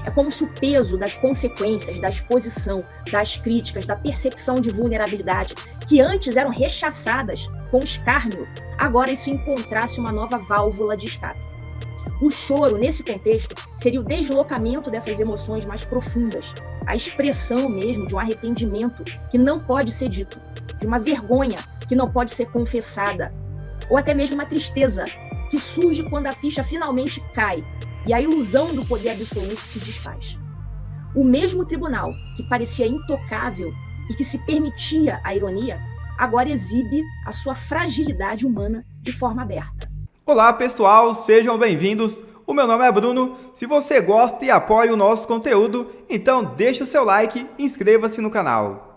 É como se o peso das consequências, da exposição, das críticas, da percepção de vulnerabilidade, que antes eram rechaçadas com escárnio, agora isso encontrasse uma nova válvula de escape. O choro, nesse contexto, seria o deslocamento dessas emoções mais profundas, a expressão mesmo de um arrependimento que não pode ser dito, de uma vergonha que não pode ser confessada, ou até mesmo uma tristeza que surge quando a ficha finalmente cai e a ilusão do poder absoluto se desfaz. O mesmo tribunal que parecia intocável e que se permitia a ironia, agora exibe a sua fragilidade humana de forma aberta. Olá pessoal, sejam bem-vindos. O meu nome é Bruno. Se você gosta e apoia o nosso conteúdo, então deixe o seu like e inscreva-se no canal.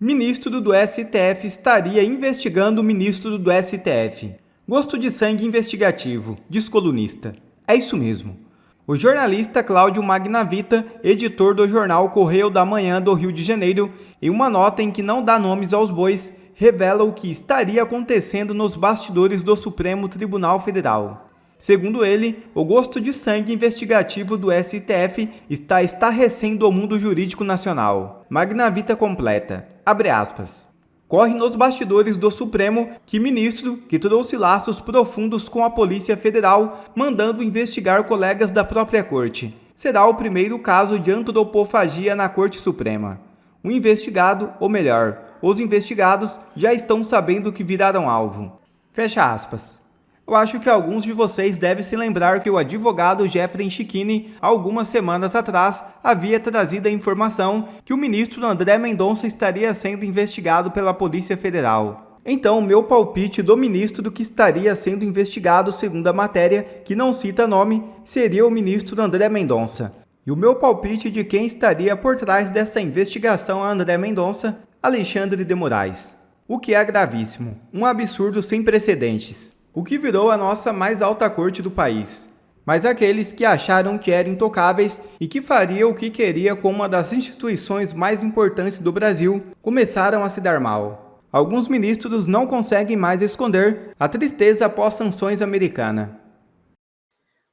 Ministro do STF estaria investigando o ministro do STF. Gosto de sangue investigativo, diz colunista. É isso mesmo. O jornalista Cláudio Magnavita, editor do jornal Correio da Manhã do Rio de Janeiro, em uma nota em que não dá nomes aos bois, revela o que estaria acontecendo nos bastidores do Supremo Tribunal Federal. Segundo ele, o gosto de sangue investigativo do STF está estarrecendo o mundo jurídico nacional. Magnavita completa, abre aspas. Corre nos bastidores do Supremo que ministro que trouxe laços profundos com a Polícia Federal, mandando investigar colegas da própria corte. Será o primeiro caso de antropofagia na Corte Suprema. O investigado, ou melhor, os investigados já estão sabendo que viraram alvo. Fecha aspas. Eu acho que alguns de vocês devem se lembrar que o advogado Jeffrey Schickini, algumas semanas atrás, havia trazido a informação que o ministro André Mendonça estaria sendo investigado pela Polícia Federal. Então, o meu palpite do ministro que estaria sendo investigado, segundo a matéria, que não cita nome, seria o ministro André Mendonça. E o meu palpite de quem estaria por trás dessa investigação a André Mendonça, Alexandre de Moraes. O que é gravíssimo, um absurdo sem precedentes. O que virou a nossa mais alta corte do país. Mas aqueles que acharam que eram intocáveis e que fariam o que queria com uma das instituições mais importantes do Brasil, começaram a se dar mal. Alguns ministros não conseguem mais esconder a tristeza após sanções americanas.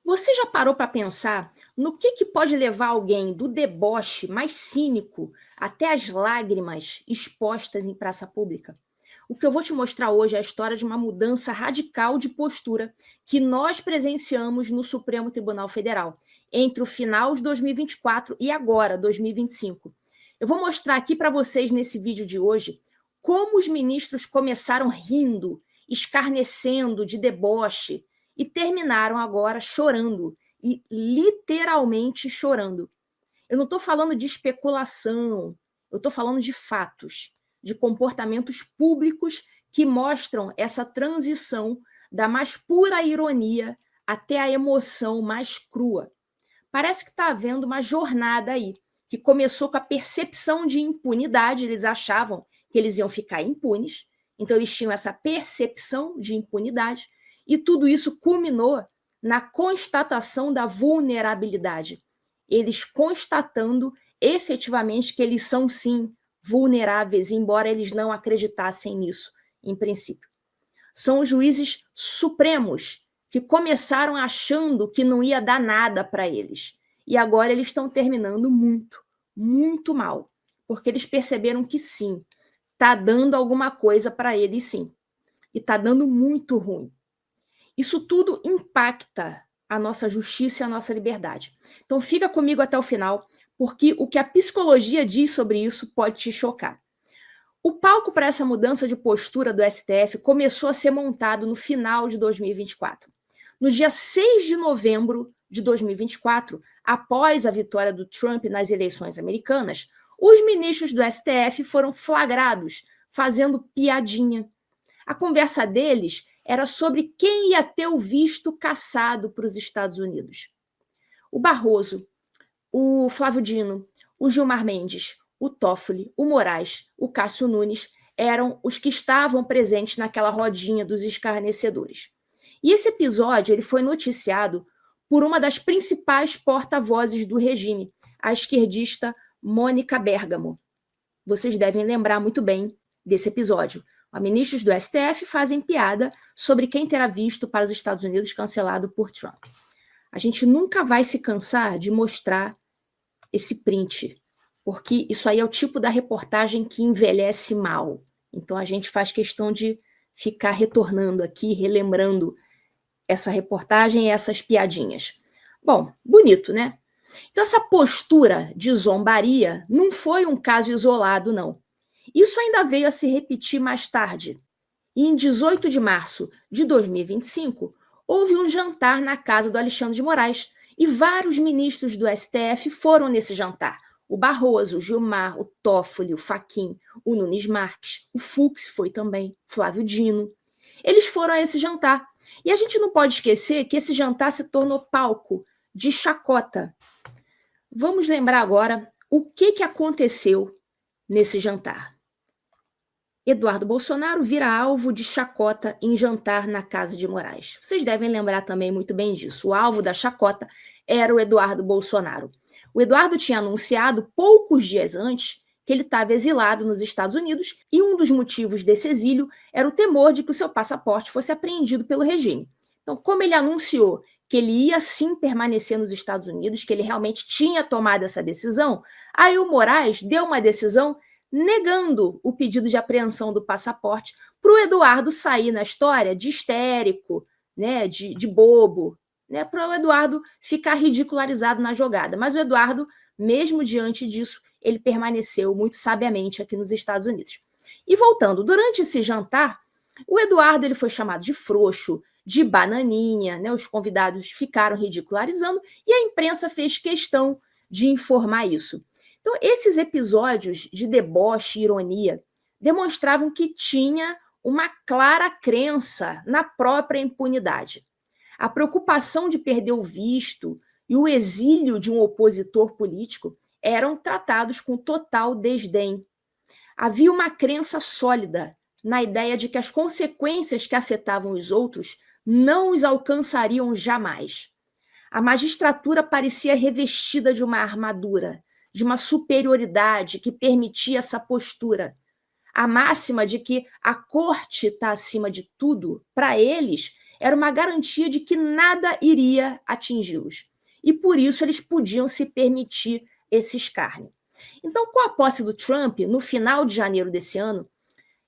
Você já parou para pensar no que pode levar alguém do deboche mais cínico até as lágrimas expostas em praça pública? O que eu vou te mostrar hoje é a história de uma mudança radical de postura que nós presenciamos no Supremo Tribunal Federal, entre o final de 2024 e agora, 2025. Eu vou mostrar aqui para vocês, nesse vídeo de hoje, como os ministros começaram rindo, escarnecendo de deboche e terminaram agora chorando, e literalmente chorando. Eu não estou falando de especulação, eu estou falando de fatos, de comportamentos públicos que mostram essa transição da mais pura ironia até a emoção mais crua. Parece que está havendo uma jornada aí, que começou com a percepção de impunidade, eles achavam que eles iam ficar impunes, então eles tinham essa percepção de impunidade, e tudo isso culminou na constatação da vulnerabilidade. Eles constatando efetivamente que eles são, sim, vulneráveis, embora eles não acreditassem nisso, em princípio. São os juízes supremos que começaram achando que não ia dar nada para eles. E agora eles estão terminando muito, muito mal, porque eles perceberam que sim, está dando alguma coisa para eles sim. E está dando muito ruim. Isso tudo impacta a nossa justiça e a nossa liberdade. Então fica comigo até o final, porque o que a psicologia diz sobre isso pode te chocar. O palco para essa mudança de postura do STF começou a ser montado no final de 2024. No dia 6 de novembro de 2024, após a vitória do Trump nas eleições americanas, os ministros do STF foram flagrados fazendo piadinha. A conversa deles era sobre quem ia ter o visto cassado para os Estados Unidos. O Barroso, o Flávio Dino, o Gilmar Mendes, o Toffoli, o Moraes, o Cássio Nunes eram os que estavam presentes naquela rodinha dos escarnecedores. E esse episódio ele foi noticiado por uma das principais porta-vozes do regime, a esquerdista Mônica Bergamo. Vocês devem lembrar muito bem desse episódio. Ministros do STF fazem piada sobre quem terá visto para os Estados Unidos cancelado por Trump. A gente nunca vai se cansar de mostrar esse print, porque isso aí é o tipo da reportagem que envelhece mal. Então a gente faz questão de ficar retornando aqui, relembrando essa reportagem e essas piadinhas. Bom, bonito, né? Então essa postura de zombaria não foi um caso isolado, não. Isso ainda veio a se repetir mais tarde. E em 18 de março de 2025, houve um jantar na casa do Alexandre de Moraes e vários ministros do STF foram nesse jantar. O Barroso, o Gilmar, o Toffoli, o Fachin, o Nunes Marques, o Fux foi também, Flávio Dino. Eles foram a esse jantar. E a gente não pode esquecer que esse jantar se tornou palco de chacota. Vamos lembrar agora o que aconteceu nesse jantar. Eduardo Bolsonaro vira alvo de chacota em jantar na casa de Moraes. Vocês devem lembrar também muito bem disso. O alvo da chacota era o Eduardo Bolsonaro. O Eduardo tinha anunciado poucos dias antes que ele estava exilado nos Estados Unidos e um dos motivos desse exílio era o temor de que o seu passaporte fosse apreendido pelo regime. Então, como ele anunciou que ele ia sim permanecer nos Estados Unidos, que ele realmente tinha tomado essa decisão, aí o Moraes deu uma decisão negando o pedido de apreensão do passaporte para o Eduardo sair na história de histérico, né, de bobo, né, para o Eduardo ficar ridicularizado na jogada. Mas o Eduardo, mesmo diante disso, ele permaneceu muito sabiamente aqui nos Estados Unidos. E voltando, durante esse jantar, o Eduardo ele foi chamado de frouxo, de bananinha, né, os convidados ficaram ridicularizando e a imprensa fez questão de informar isso. Então, esses episódios de deboche e ironia demonstravam que tinha uma clara crença na própria impunidade. A preocupação de perder o visto e o exílio de um opositor político eram tratados com total desdém. Havia uma crença sólida na ideia de que as consequências que afetavam os outros não os alcançariam jamais. A magistratura parecia revestida de uma armadura, de uma superioridade que permitia essa postura. A máxima de que a corte está acima de tudo, para eles, era uma garantia de que nada iria atingi-los. E por isso eles podiam se permitir esse escárnio. Então, com a posse do Trump, no final de janeiro desse ano,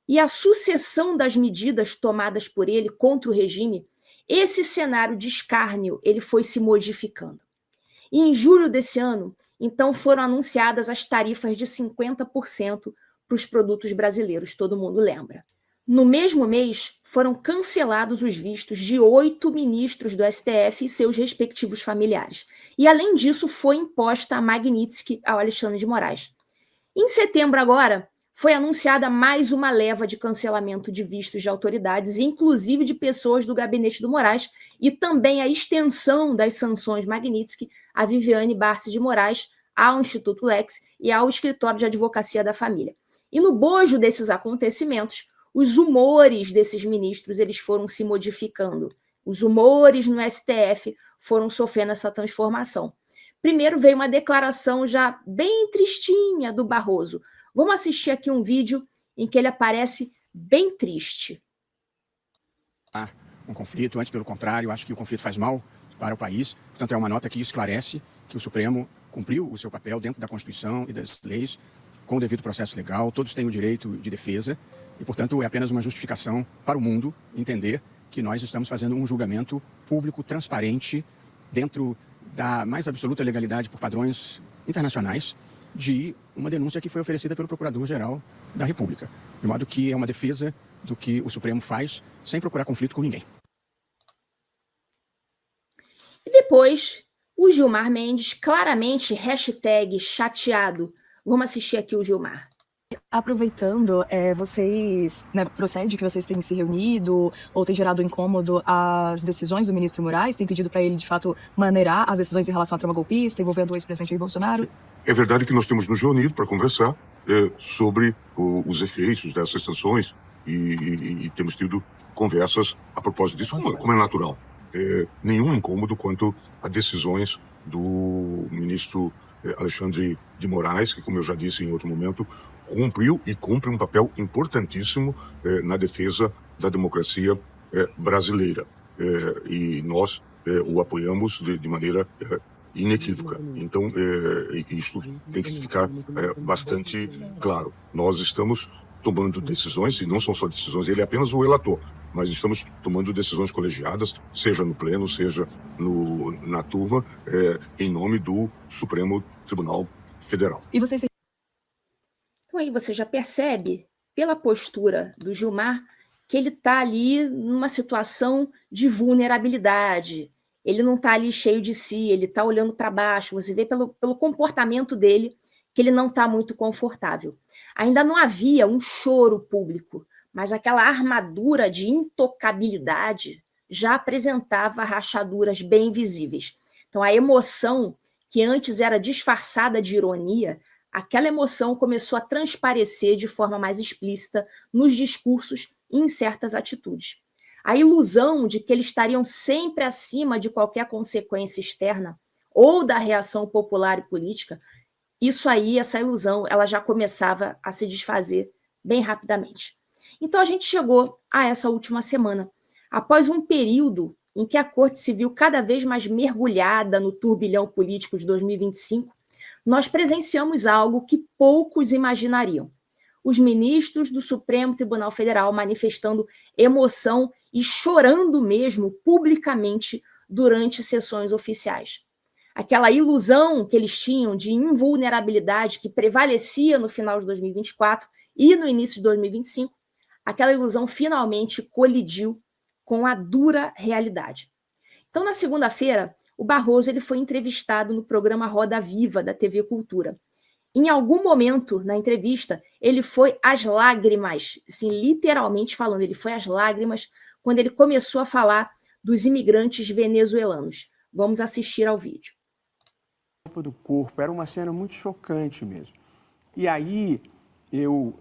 e a sucessão das medidas tomadas por ele contra o regime, esse cenário de escárnio ele foi se modificando. E em julho desse ano, então, foram anunciadas as tarifas de 50% para os produtos brasileiros, todo mundo lembra. No mesmo mês, foram cancelados os vistos de 8 ministros do STF e seus respectivos familiares. E, além disso, foi imposta a Magnitsky ao Alexandre de Moraes. Em setembro, agora, foi anunciada mais uma leva de cancelamento de vistos de autoridades, inclusive de pessoas do gabinete do Moraes, e também a extensão das sanções Magnitsky a Viviane Barsi de Moraes, ao Instituto Lex e ao Escritório de Advocacia da Família. E no bojo desses acontecimentos, os humores desses ministros eles foram se modificando. Os humores no STF foram sofrendo essa transformação. Primeiro veio uma declaração já bem tristinha do Barroso. Vamos assistir aqui um vídeo em que ele aparece bem triste. Um conflito, antes pelo contrário, acho que o conflito faz mal para o país. Portanto, é uma nota que esclarece que o Supremo cumpriu o seu papel dentro da Constituição e das leis, com o devido processo legal, todos têm o direito de defesa e, portanto, é apenas uma justificação para o mundo entender que nós estamos fazendo um julgamento público, transparente, dentro da mais absoluta legalidade por padrões internacionais, de uma denúncia que foi oferecida pelo Procurador-Geral da República. De modo que é uma defesa do que o Supremo faz, sem procurar conflito com ninguém. E depois, o Gilmar Mendes, claramente, #chateado. Vamos assistir aqui o Gilmar. Aproveitando, vocês, procede que vocês têm se reunido ou têm gerado incômodo às decisões do ministro Moraes, têm pedido para ele, de fato, maneirar as decisões em relação à trama golpista envolvendo o ex-presidente Jair Bolsonaro? É verdade que nós temos nos reunido para conversar sobre os efeitos dessas sanções e temos tido conversas a propósito disso, como é natural. Nenhum incômodo quanto a decisões do ministro Alexandre de Moraes, que, como eu já disse em outro momento, cumpriu e cumpre um papel importantíssimo na defesa da democracia brasileira. E nós o apoiamos de maneira inequívoca. Então, isso tem que ficar bastante claro. Nós estamos tomando decisões, e não são só decisões, ele é apenas o relator, mas estamos tomando decisões colegiadas, seja no pleno, seja na turma, em nome do Supremo Tribunal Federal. E vocês têm... Então aí você já percebe, pela postura do Gilmar, que ele está ali numa situação de vulnerabilidade. Ele não está ali cheio de si, ele está olhando para baixo. Você vê pelo comportamento dele que ele não está muito confortável. Ainda não havia um choro público, mas aquela armadura de intocabilidade já apresentava rachaduras bem visíveis. Então a emoção, que antes era disfarçada de ironia, aquela emoção começou a transparecer de forma mais explícita nos discursos e em certas atitudes. A ilusão de que eles estariam sempre acima de qualquer consequência externa ou da reação popular e política, essa ilusão, ela já começava a se desfazer bem rapidamente. Então a gente chegou a essa última semana, após um período em que a Corte se viu cada vez mais mergulhada no turbilhão político de 2025, nós presenciamos algo que poucos imaginariam. Os ministros do Supremo Tribunal Federal manifestando emoção e chorando mesmo publicamente durante sessões oficiais. Aquela ilusão que eles tinham de invulnerabilidade que prevalecia no final de 2024 e no início de 2025, aquela ilusão finalmente colidiu com a dura realidade. Então, na segunda-feira, o Barroso ele foi entrevistado no programa Roda Viva da TV Cultura. Em algum momento na entrevista, ele foi às lágrimas, assim, literalmente falando, ele foi às lágrimas quando ele começou a falar dos imigrantes venezuelanos. Vamos assistir ao vídeo. Do corpo, era uma cena muito chocante mesmo. E aí, eu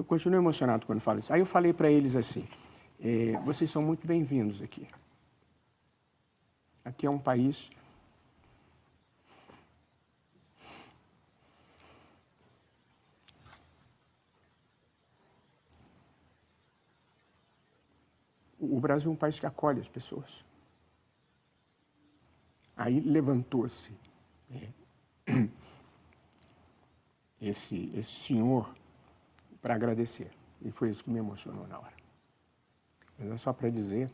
continuo emocionado quando falo isso. Aí eu falei para eles assim, vocês são muito bem-vindos aqui. Aqui é um país o Brasil é um país que acolhe as pessoas. Aí levantou-se esse senhor para agradecer. E foi isso que me emocionou na hora. Mas é só para dizer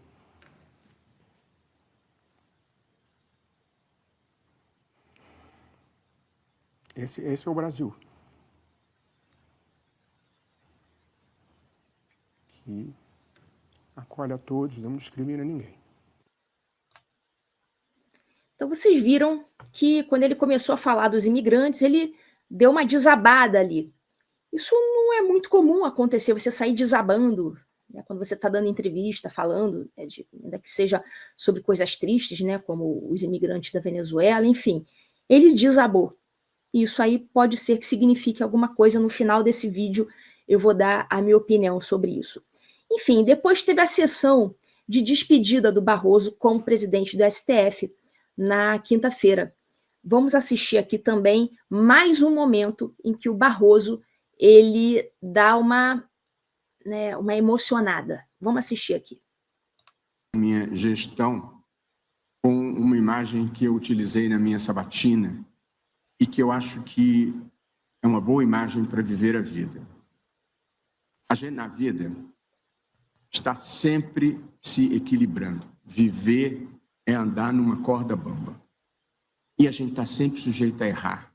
esse é o Brasil. Que acolhe a todos, não discrimina ninguém. Então vocês viram que quando ele começou a falar dos imigrantes, ele deu uma desabada ali. Isso não é muito comum acontecer, você sair desabando, né, quando você está dando entrevista, falando, né, ainda que seja sobre coisas tristes, né, como os imigrantes da Venezuela, enfim. Ele desabou. Isso aí pode ser que signifique alguma coisa. No final desse vídeo eu vou dar a minha opinião sobre isso. Enfim, depois teve a sessão de despedida do Barroso como presidente do STF na quinta-feira. Vamos assistir aqui também mais um momento em que o Barroso ele dá uma emocionada. Vamos assistir aqui. Minha gestão com uma imagem que eu utilizei na minha sabatina e que eu acho que é uma boa imagem para viver a vida. A gente na vida está sempre se equilibrando. Viver é andar numa corda bamba. E a gente está sempre sujeito a errar.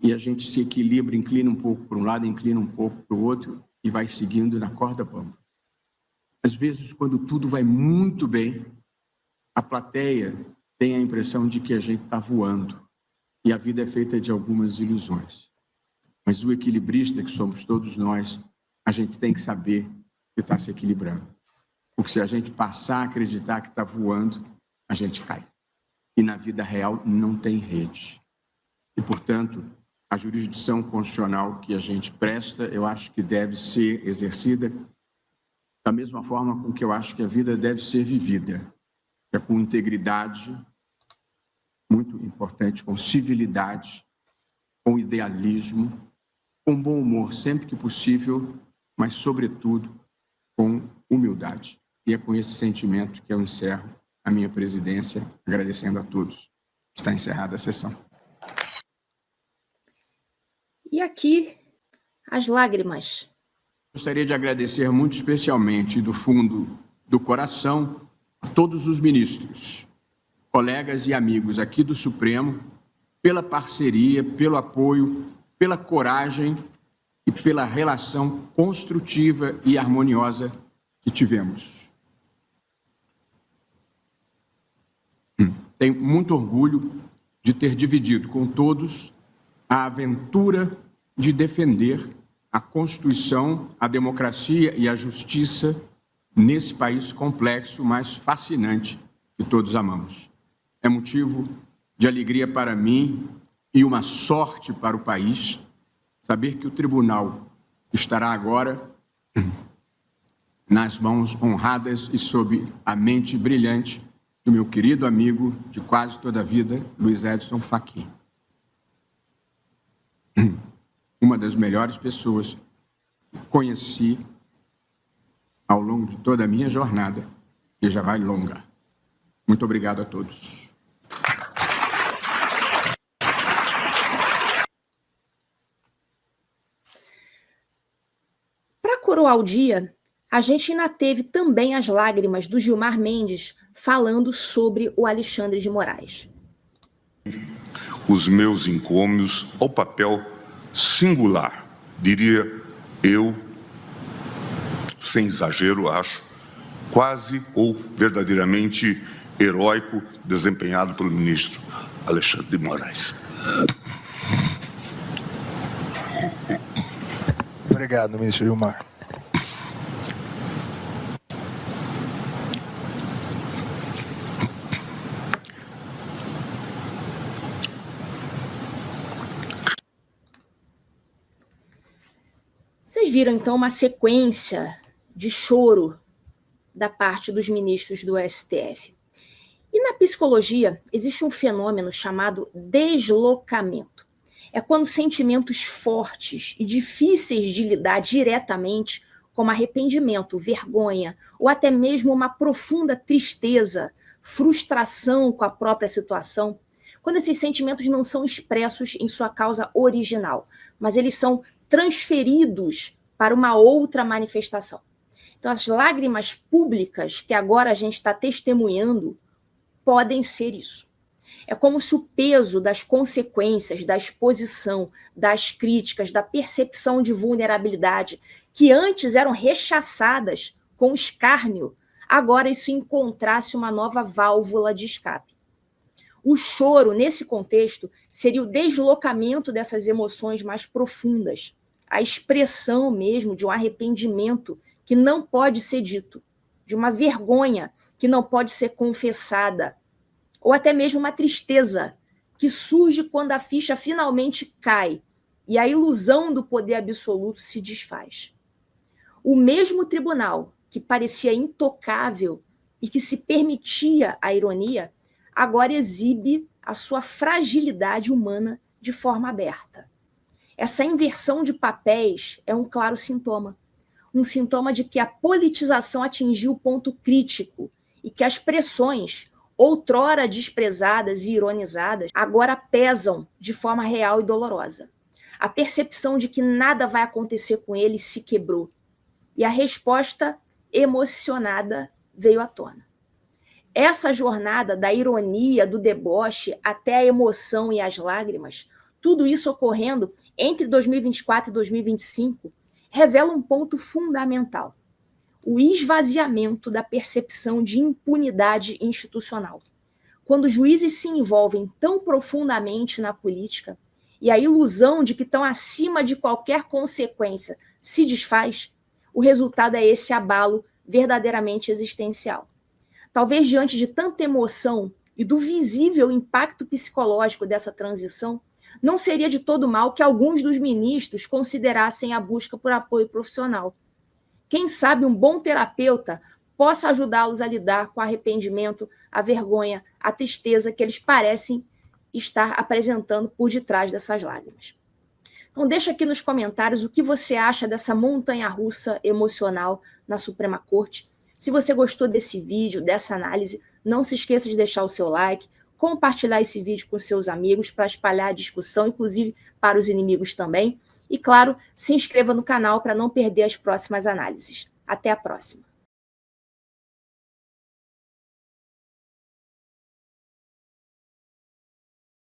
E a gente se equilibra, inclina um pouco para um lado, inclina um pouco para o outro e vai seguindo na corda bamba. Às vezes, quando tudo vai muito bem, a plateia tem a impressão de que a gente está voando. E a vida é feita de algumas ilusões. Mas o equilibrista, que somos todos nós, a gente tem que saber que está se equilibrando. Porque se a gente passar a acreditar que está voando, a gente cai. E na vida real não tem rede. E, portanto, a jurisdição constitucional que a gente presta, eu acho que deve ser exercida da mesma forma com que eu acho que a vida deve ser vivida. É com integridade, muito importante, com civilidade, com idealismo com bom humor sempre que possível, mas, sobretudo, com humildade. E é com esse sentimento que eu encerro a minha presidência, agradecendo a todos. Está encerrada a sessão. E aqui, as lágrimas. Gostaria de agradecer muito especialmente, do fundo do coração, a todos os ministros, colegas e amigos aqui do Supremo, pela parceria, pelo apoio, pela coragem e pela relação construtiva e harmoniosa que tivemos. Tenho muito orgulho de ter dividido com todos a aventura de defender a Constituição, a democracia e a justiça nesse país complexo, mas fascinante, que todos amamos. É motivo de alegria para mim e uma sorte para o país saber que o tribunal estará agora nas mãos honradas e sob a mente brilhante do meu querido amigo de quase toda a vida, Luiz Edson Fachin. Uma das melhores pessoas que conheci ao longo de toda a minha jornada, que já vai longa. Muito obrigado a todos. Para coroar o dia, a gente ainda teve também as lágrimas do Gilmar Mendes falando sobre o Alexandre de Moraes. Os meus encômios ao papel singular, diria eu, sem exagero, acho, quase ou verdadeiramente heróico, desempenhado pelo ministro Alexandre de Moraes. Obrigado, ministro Gilmar. Vocês viram, então, uma sequência de choro da parte dos ministros do STF. E na psicologia, existe um fenômeno chamado deslocamento. É quando sentimentos fortes e difíceis de lidar diretamente, como arrependimento, vergonha, ou até mesmo uma profunda tristeza, frustração com a própria situação, quando esses sentimentos não são expressos em sua causa original, mas eles são transferidos para uma outra manifestação. Então, as lágrimas públicas que agora a gente está testemunhando podem ser isso. É como se o peso das consequências, da exposição, das críticas, da percepção de vulnerabilidade, que antes eram rechaçadas com escárnio, agora isso encontrasse uma nova válvula de escape. O choro, nesse contexto, seria o deslocamento dessas emoções mais profundas, a expressão mesmo de um arrependimento que não pode ser dito, de uma vergonha que não pode ser confessada, ou até mesmo uma tristeza que surge quando a ficha finalmente cai e a ilusão do poder absoluto se desfaz. O mesmo tribunal que parecia intocável e que se permitia a ironia, agora exibe a sua fragilidade humana de forma aberta. Essa inversão de papéis é um claro sintoma. Um sintoma de que a politização atingiu o ponto crítico e que as pressões, outrora desprezadas e ironizadas, agora pesam de forma real e dolorosa. A percepção de que nada vai acontecer com ele se quebrou. E a resposta emocionada veio à tona. Essa jornada da ironia, do deboche, até a emoção e as lágrimas, tudo isso ocorrendo entre 2024 e 2025, revela um ponto fundamental: o esvaziamento da percepção de impunidade institucional. Quando juízes se envolvem tão profundamente na política e a ilusão de que estão acima de qualquer consequência se desfaz, o resultado é esse abalo verdadeiramente existencial. Talvez diante de tanta emoção e do visível impacto psicológico dessa transição, não seria de todo mal que alguns dos ministros considerassem a busca por apoio profissional. Quem sabe um bom terapeuta possa ajudá-los a lidar com o arrependimento, a vergonha, a tristeza que eles parecem estar apresentando por detrás dessas lágrimas. Então deixa aqui nos comentários o que você acha dessa montanha-russa emocional na Suprema Corte. Se você gostou desse vídeo, dessa análise, não se esqueça de deixar o seu like, compartilhar esse vídeo com seus amigos para espalhar a discussão, inclusive para os inimigos também. E, claro, se inscreva no canal para não perder as próximas análises. Até a próxima!